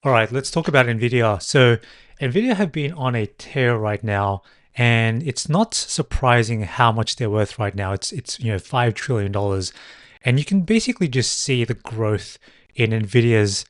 All right, let's talk about Nvidia. So, Nvidia have been on a tear right now, and it's not surprising how much they're worth right now. It's $5 trillion, and you can basically just see the growth in Nvidia's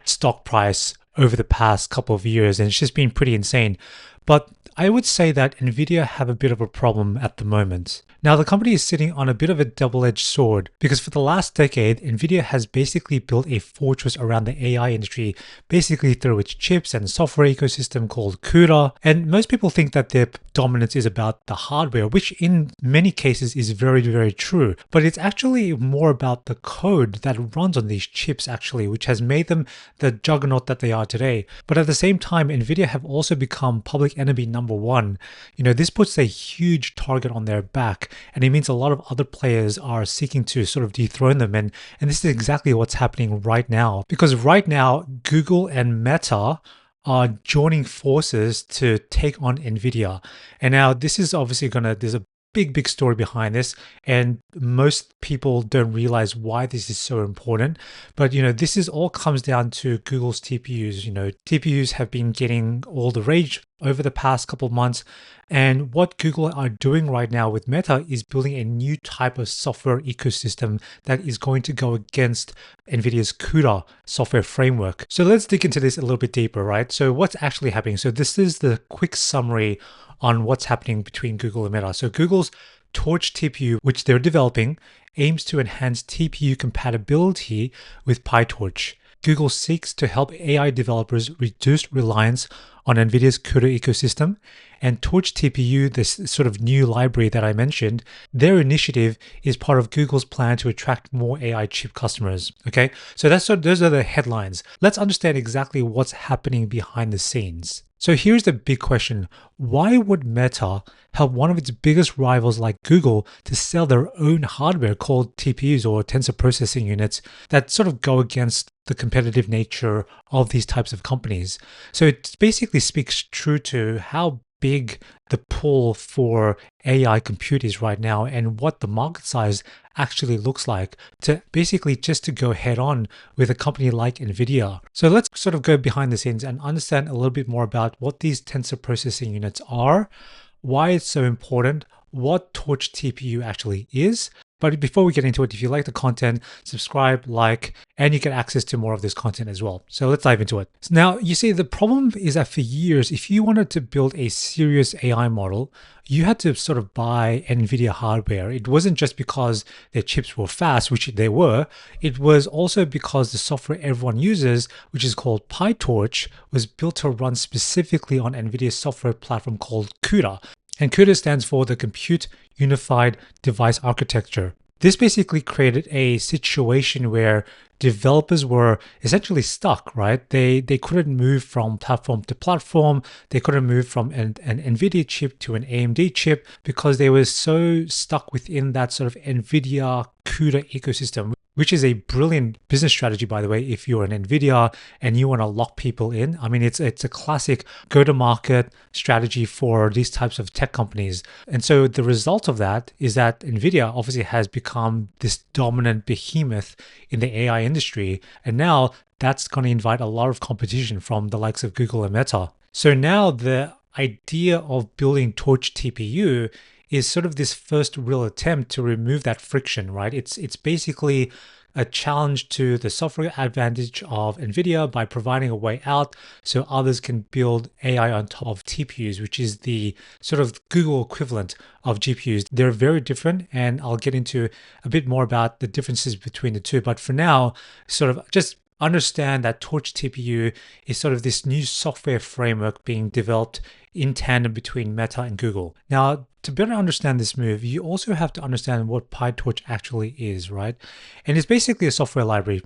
stock price over the past couple of years, and it's just been pretty insane. But I would say that Nvidia have a bit of a problem at the moment. Now, the company is sitting on a bit of a double-edged sword because for the last decade, Nvidia has basically built a fortress around the AI industry, basically through its chips and software ecosystem called CUDA. And most people think that their dominance is about the hardware, which in many cases is very, very true. But it's actually more about the code that runs on these chips, actually, which has made them the juggernaut that they are today. But at the same time, Nvidia have also become public enemy number one. This puts a huge target on their back. And it means a lot of other players are seeking to sort of dethrone them. And this is exactly what's happening right now. Because right now, Google and Meta are joining forces to take on Nvidia. And now this is obviously there's a big story behind this, and most people don't realize why this is so important. But this is all comes down to Google's TPUs. TPUs have been getting all the rage over the past couple of months, and what Google are doing right now with Meta is building a new type of software ecosystem that is going to go against Nvidia's CUDA software framework. So let's dig into this a little bit deeper, right? So what's actually happening? So this is the quick summary on what's happening between Google and Meta. So Google's TorchTPU, which they're developing, aims to enhance TPU compatibility with PyTorch. Google seeks to help AI developers reduce reliance on NVIDIA's CUDA ecosystem, and TorchTPU, this sort of new library that I mentioned, their initiative is part of Google's plan to attract more AI chip customers. Okay, so those are the headlines. Let's understand exactly what's happening behind the scenes. So here's the big question. Why would Meta help one of its biggest rivals like Google to sell their own hardware called TPUs or tensor processing units that sort of go against the competitive nature of these types of companies? So it basically speaks true to how big the pull for AI compute is right now and what the market size actually looks like to basically just to go head on with a company like Nvidia. So let's sort of go behind the scenes and understand a little bit more about what these tensor processing units are, why it's so important, what TorchTPU actually is. But before we get into it, if you like the content, subscribe, like, and you get access to more of this content as well. So let's dive into it. So now, you see, the problem is that for years, if you wanted to build a serious AI model, you had to sort of buy NVIDIA hardware. It wasn't just because their chips were fast, which they were. It was also because the software everyone uses, which is called PyTorch, was built to run specifically on NVIDIA's software platform called CUDA. And CUDA stands for the Compute Unified Device Architecture. This basically created a situation where developers were essentially stuck, right? They couldn't move from platform to platform. They couldn't move from an NVIDIA chip to an AMD chip because they were so stuck within that sort of NVIDIA CUDA ecosystem, which is a brilliant business strategy, by the way, if you're an Nvidia and you want to lock people in. I mean, it's a classic go-to-market strategy for these types of tech companies. And so the result of that is that Nvidia obviously has become this dominant behemoth in the AI industry. And now that's going to invite a lot of competition from the likes of Google and Meta. So now the idea of building TorchTPU is sort of this first real attempt to remove that friction, right? It's basically a challenge to the software advantage of NVIDIA by providing a way out so others can build AI on top of TPUs, which is the sort of Google equivalent of GPUs. They're very different, and I'll get into a bit more about the differences between the two. But for now, sort of just understand that TorchTPU is sort of this new software framework being developed in tandem between Meta and Google. Now, to better understand this move, you also have to understand what PyTorch actually is, right? And it's basically a software library.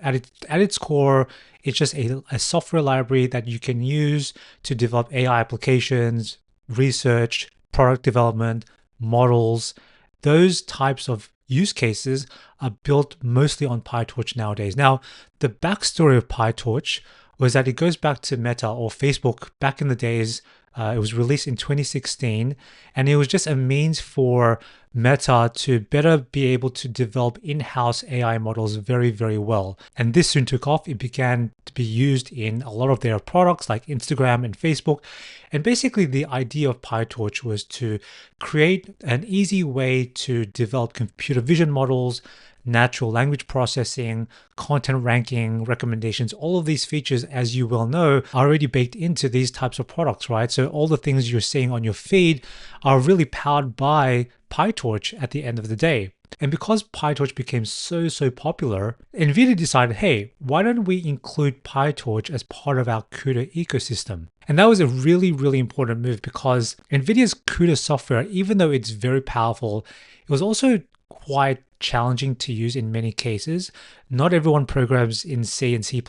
At its core, it's just a software library that you can use to develop AI applications, research, product development, models. Those types of use cases are built mostly on PyTorch nowadays. Now, the backstory of PyTorch was that it goes back to Meta or Facebook back in the days. It was released in 2016, and it was just a means for Meta to better be able to develop in-house AI models very, very well. And this soon took off. It began to be used in a lot of their products like Instagram and Facebook. And basically the idea of PyTorch was to create an easy way to develop computer vision models, natural language processing, content ranking, recommendations, all of these features, as you well know, are already baked into these types of products, right? So all the things you're seeing on your feed are really powered by PyTorch at the end of the day. And because PyTorch became so popular, Nvidia decided, hey, why don't we include PyTorch as part of our CUDA ecosystem? And that was a really important move because Nvidia's CUDA software, even though it's very powerful, it was also quite challenging to use in many cases. Not everyone programs in C and C++.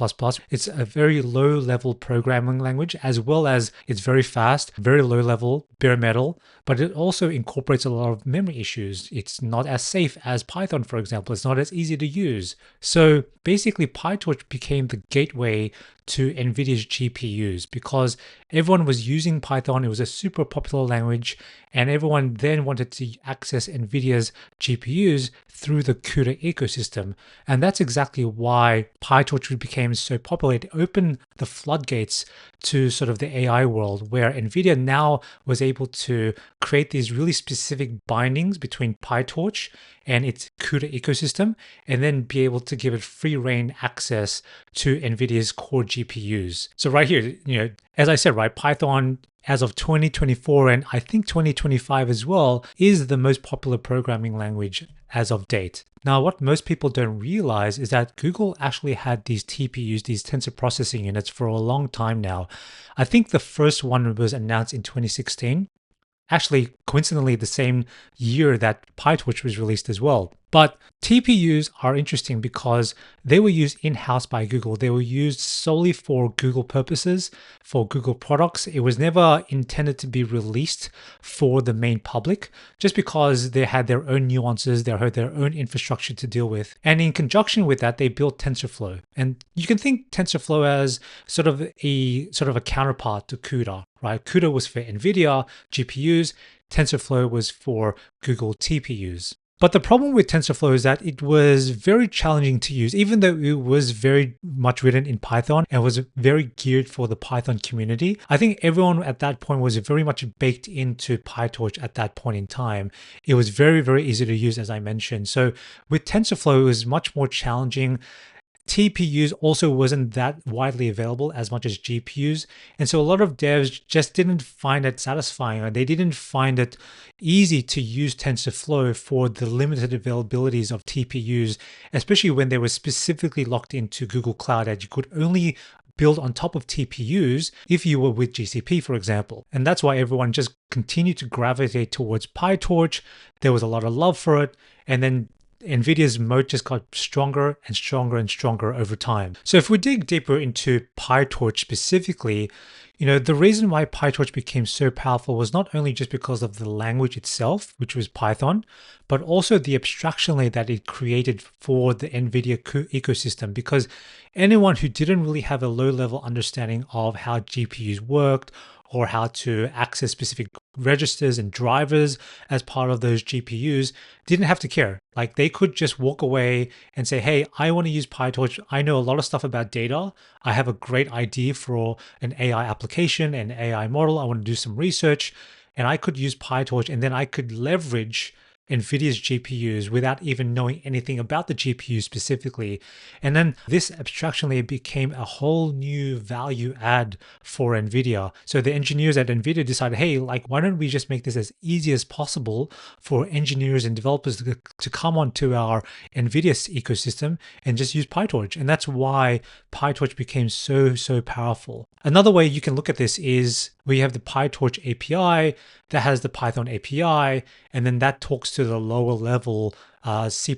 It's a very low level programming language, as well as it's very fast, very low level, bare metal, but it also incorporates a lot of memory issues. It's not as safe as Python, for example. It's not as easy to use. So basically PyTorch became the gateway to NVIDIA's GPUs because everyone was using Python. It was a super popular language, and everyone then wanted to access NVIDIA's GPUs through the CUDA ecosystem. And that's exactly why PyTorch became so popular. It opened the floodgates to sort of the AI world, where NVIDIA now was able to create these really specific bindings between PyTorch and its CUDA ecosystem, and then be able to give it free reign access to NVIDIA's core GPUs. So right here, as I said, right, Python as of 2024, and I think 2025 as well, is the most popular programming language as of date. Now, what most people don't realize is that Google actually had these TPUs, these tensor processing units, for a long time now. I think the first one was announced in 2016. Actually, coincidentally, the same year that PyTorch was released as well. But TPUs are interesting because they were used in-house by Google. They were used solely for Google purposes, for Google products. It was never intended to be released for the main public, just because they had their own nuances, they had their own infrastructure to deal with. And in conjunction with that, they built TensorFlow. And you can think TensorFlow as sort of a counterpart to CUDA, right? CUDA was for Nvidia GPUs, TensorFlow was for Google TPUs. But the problem with TensorFlow is that it was very challenging to use, even though it was very much written in Python and was very geared for the Python community. I think everyone at that point was very much baked into PyTorch at that point in time. It was very easy to use, as I mentioned. So with TensorFlow, it was much more challenging. TPUs also wasn't that widely available as much as GPUs. And so a lot of devs just didn't find it satisfying, or they didn't find it easy to use TensorFlow for the limited availabilities of TPUs, especially when they were specifically locked into Google Cloud, that you could only build on top of TPUs if you were with GCP, for example. And that's why everyone just continued to gravitate towards PyTorch. There was a lot of love for it. And then NVIDIA's moat just got stronger and stronger over time. So if we dig deeper into PyTorch specifically, the reason why PyTorch became so powerful was not only just because of the language itself, which was Python, but also the abstraction layer that it created for the NVIDIA ecosystem. Because anyone who didn't really have a low-level understanding of how GPUs worked, or how to access specific registers and drivers as part of those GPUs, didn't have to care. Like, they could just walk away and say, hey, I want to use PyTorch. I know a lot of stuff about data. I have a great idea for an AI application, an AI model. I want to do some research, and I could use PyTorch, and then I could leverage NVIDIA's GPUs without even knowing anything about the GPU specifically. And then this abstraction layer became a whole new value add for NVIDIA. So the engineers at NVIDIA decided, hey, why don't we just make this as easy as possible for engineers and developers to come onto our NVIDIA ecosystem and just use PyTorch. And that's why PyTorch became so powerful. Another way you can look at this is we have the PyTorch API that has the Python API, and then that talks to the lower level C++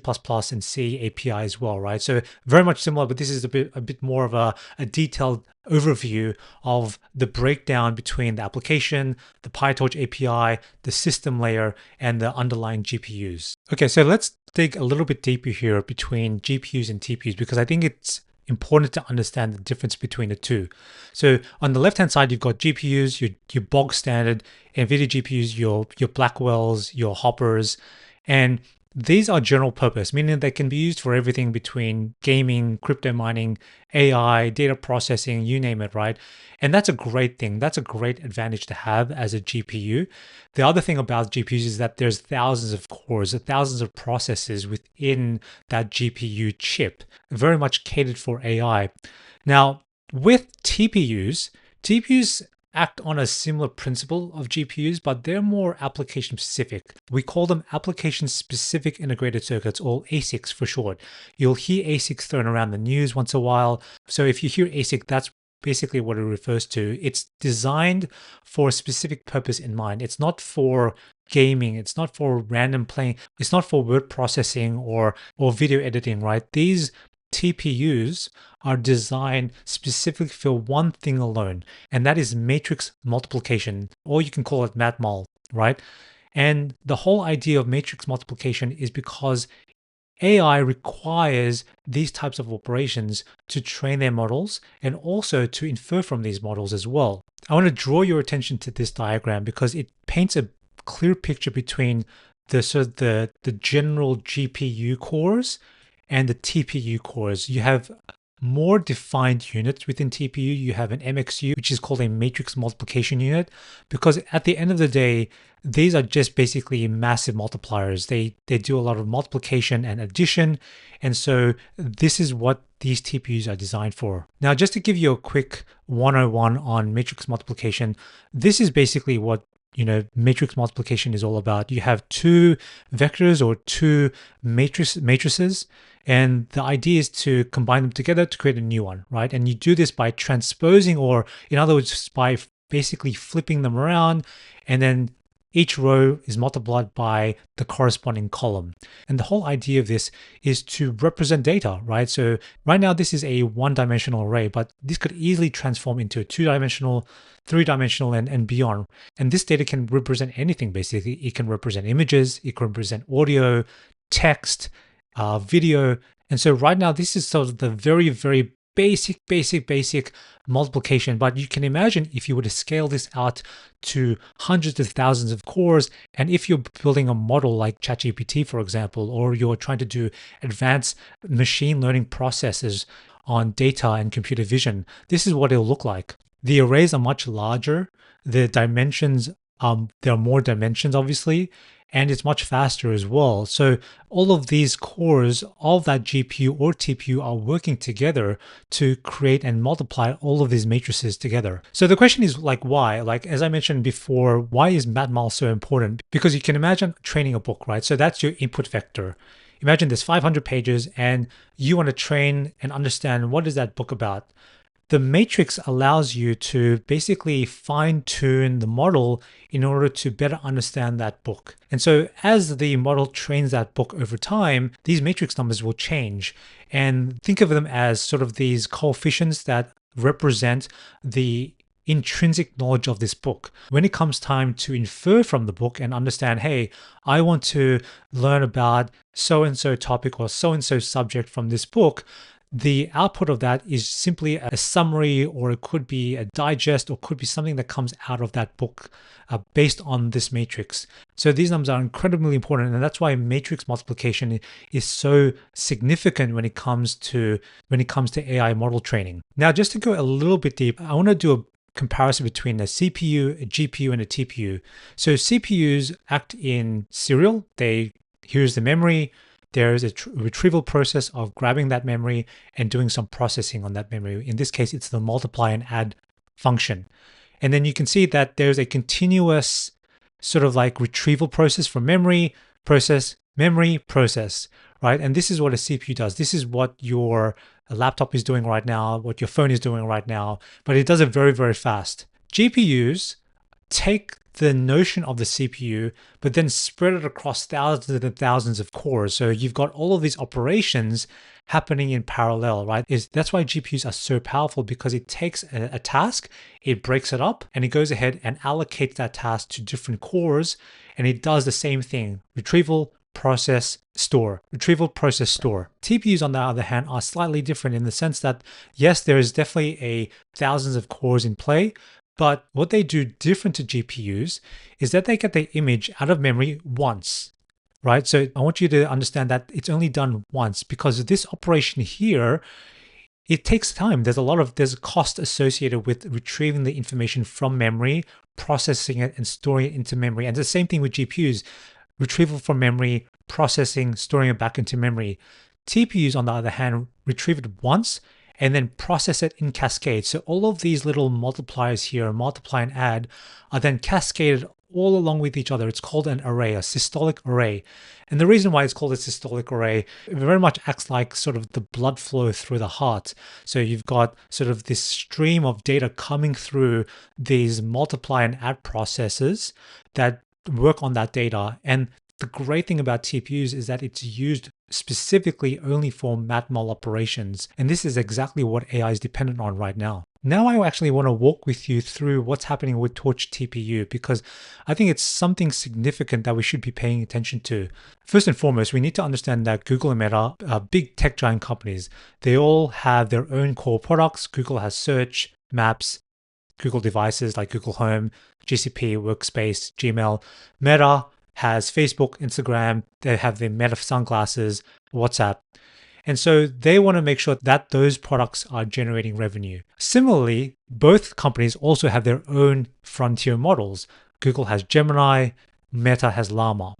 and C API as well, right? So very much similar, but this is a bit more of a detailed overview of the breakdown between the application, the PyTorch API, the system layer, and the underlying GPUs. Okay, so let's dig a little bit deeper here between GPUs and TPUs, because I think it's important to understand the difference between the two. So on the left-hand side, you've got GPUs, your bog standard NVIDIA GPUs, your Blackwells, your Hoppers, and these are general purpose, meaning they can be used for everything between gaming, crypto mining, AI, data processing, you name it, right? And that's a great thing. That's a great advantage to have as a GPU. The other thing about GPUs is that there's thousands of cores, thousands of processes within that GPU chip, very much catered for AI. Now, with TPUs act on a similar principle of GPUs, but they're more application specific. We call them application specific integrated circuits, or ASICs for short. You'll hear ASICs thrown around the news once a while. So if you hear ASIC, that's basically what it refers to. It's designed for a specific purpose in mind. It's not for gaming, it's not for random playing, it's not for word processing or video editing, right? These TPUs are designed specifically for one thing alone, and that is matrix multiplication, or you can call it matmul, right? And the whole idea of matrix multiplication is because AI requires these types of operations to train their models and also to infer from these models as well. I want to draw your attention to this diagram because it paints a clear picture between the general GPU cores and the TPU cores. You have more defined units within TPU. You have an MXU, which is called a matrix multiplication unit, because at the end of the day, these are just basically massive multipliers. They do a lot of multiplication and addition. And so this is what these TPUs are designed for. Now, just to give you a quick 101 on matrix multiplication, this is basically what matrix multiplication is all about. You have two vectors or two matrices, and the idea is to combine them together to create a new one, right? And you do this by transposing, or in other words, by basically flipping them around, and then each row is multiplied by the corresponding column. And the whole idea of this is to represent data, right? So right now, this is a one-dimensional array, but this could easily transform into a two-dimensional, three-dimensional, and beyond. And this data can represent anything, basically. It can represent images, it can represent audio, text, video. And so right now, this is sort of the very, very basic multiplication. But you can imagine if you were to scale this out to hundreds of thousands of cores, and if you're building a model like ChatGPT, for example, or you're trying to do advanced machine learning processes on data and computer vision, this is what it'll look like. The arrays are much larger. The dimensions, there are more dimensions, obviously, and it's much faster as well. So all of these cores of that GPU or TPU are working together to create and multiply all of these matrices together. So the question is like, why? Like, as I mentioned before, why is matmul so important? Because you can imagine training a book, right? So that's your input vector. Imagine there's 500 pages and you want to train and understand what is that book about. The matrix allows you to basically fine-tune the model in order to better understand that book. And so as the model trains that book over time, these matrix numbers will change. And think of them as sort of these coefficients that represent the intrinsic knowledge of this book. When it comes time to infer from the book and understand, hey, I want to learn about so-and-so topic or so-and-so subject from this book, the output of that is simply a summary, or it could be a digest, or could be something that comes out of that book based on this matrix. So these numbers are incredibly important, and that's why matrix multiplication is so significant when it comes to AI model training. Now, just to go a little bit deep, I want to do a comparison between a CPU, a GPU, and a TPU. So CPUs act in serial. Here's the memory. There is a retrieval process of grabbing that memory and doing some processing on that memory. In this case, it's the multiply and add function. And then you can see that there's a continuous sort of like retrieval process from memory, process, memory, process, right? And this is what a CPU does. This is what your laptop is doing right now, what your phone is doing right now, but it does it very, very fast. GPUs take the notion of the CPU, but then spread it across thousands and thousands of cores. So you've got all of these operations happening in parallel, right? That's why GPUs are so powerful, because it takes a task, it breaks it up, and it goes ahead and allocates that task to different cores, and it does the same thing: retrieval, process, store. Retrieval, process, store. TPUs, on the other hand, are slightly different in the sense that, yes, there is definitely thousands of cores in play, but what they do different to GPUs is that they get the image out of memory once, right? So I want you to understand that it's only done once, because this operation here, it takes time. There's a cost associated with retrieving the information from memory, processing it, and storing it into memory. And it's the same thing with GPUs: retrieval from memory, processing, storing it back into memory. TPUs, on the other hand, retrieve it once and then process it in cascade. So all of these little multipliers here, multiply and add, are then cascaded all along with each other. It's called an array, a systolic array. And the reason why it's called a systolic array, it very much acts like sort of the blood flow through the heart. So you've got sort of this stream of data coming through these multiply and add processes that work on that data. And the great thing about TPUs is that it's used specifically only for matmul operations. And this is exactly what AI is dependent on right now. Now I actually want to walk with you through what's happening with TorchTPU, because I think it's something significant that we should be paying attention to. First and foremost, we need to understand that Google and Meta are big tech giant companies. They all have their own core products. Google has search, maps, Google devices like Google Home, GCP, Workspace, Gmail. Meta has Facebook, Instagram, they have their Meta sunglasses, WhatsApp. And so they want to make sure that those products are generating revenue. Similarly, both companies also have their own frontier models. Google has Gemini, Meta has Llama.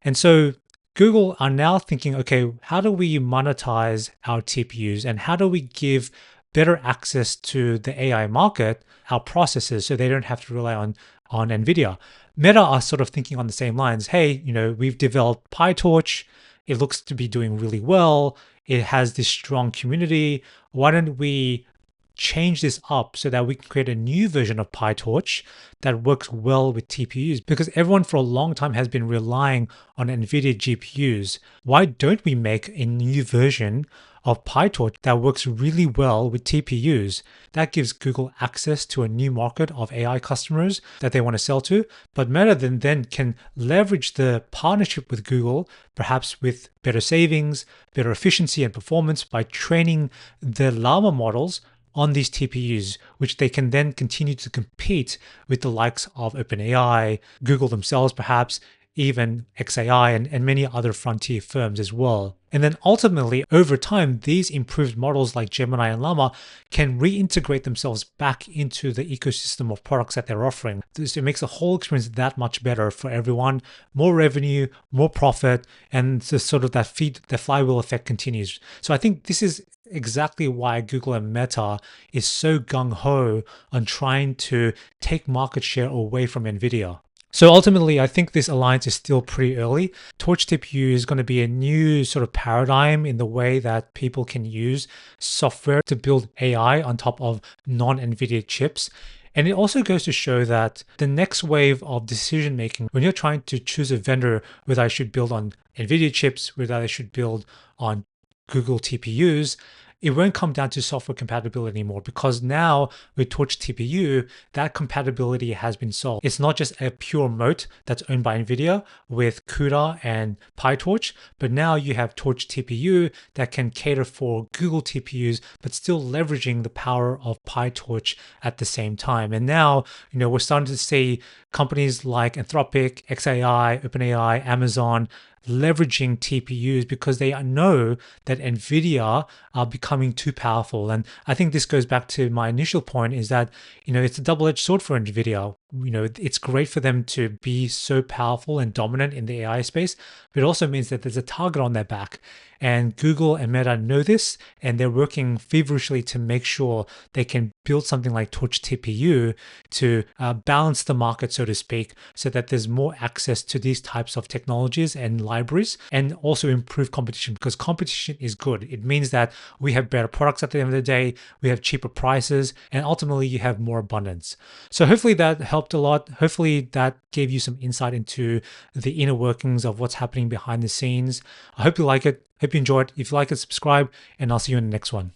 And so Google are now thinking, okay, how do we monetize our TPUs and how do we give better access to the AI market, our processors, so they don't have to rely on Nvidia? Meta are sort of thinking on the same lines. Hey, we've developed PyTorch. It looks to be doing really well. It has this strong community. Why don't we change this up so that we can create a new version of PyTorch that works well with TPUs? Because everyone for a long time has been relying on Nvidia GPUs. Why don't we make a new version of PyTorch that works really well with TPUs? That gives Google access to a new market of AI customers that they want to sell to. But Meta then can leverage the partnership with Google, perhaps with better savings, better efficiency and performance, by training the Llama models on these TPUs, which they can then continue to compete with the likes of OpenAI, Google themselves perhaps, even XAI and many other frontier firms as well. And then ultimately, over time, these improved models like Gemini and Llama can reintegrate themselves back into the ecosystem of products that they're offering. So it makes the whole experience that much better for everyone, more revenue, more profit, and the sort of the flywheel effect continues. So I think this is exactly why Google and Meta is so gung-ho on trying to take market share away from Nvidia. So ultimately, I think this alliance is still pretty early. TorchTPU is going to be a new sort of paradigm in the way that people can use software to build AI on top of non-NVIDIA chips. And it also goes to show that the next wave of decision making, when you're trying to choose a vendor, whether I should build on NVIDIA chips, whether I should build on Google TPUs, it won't come down to software compatibility anymore, because now with TorchTPU, that compatibility has been solved. It's not just a pure moat that's owned by Nvidia with CUDA and PyTorch, but now you have TorchTPU that can cater for Google TPUs, but still leveraging the power of PyTorch at the same time. And now, we're starting to see companies like Anthropic, XAI, OpenAI, Amazon leveraging TPUs because they know that Nvidia are becoming too powerful. And I think this goes back to my initial point, is that, it's a double-edged sword for Nvidia. It's great for them to be so powerful and dominant in the AI space, but it also means that there's a target on their back. And Google and Meta know this, and they're working feverishly to make sure they can build something like TorchTPU to balance the market, so to speak, so that there's more access to these types of technologies and libraries, and also improve competition, because competition is good. It means that we have better products at the end of the day, we have cheaper prices, and ultimately you have more abundance. So hopefully that helped a lot. Hopefully that gave you some insight into the inner workings of what's happening behind the scenes. I hope you like it. Hope you enjoyed. If you like it, subscribe, and I'll see you in the next one.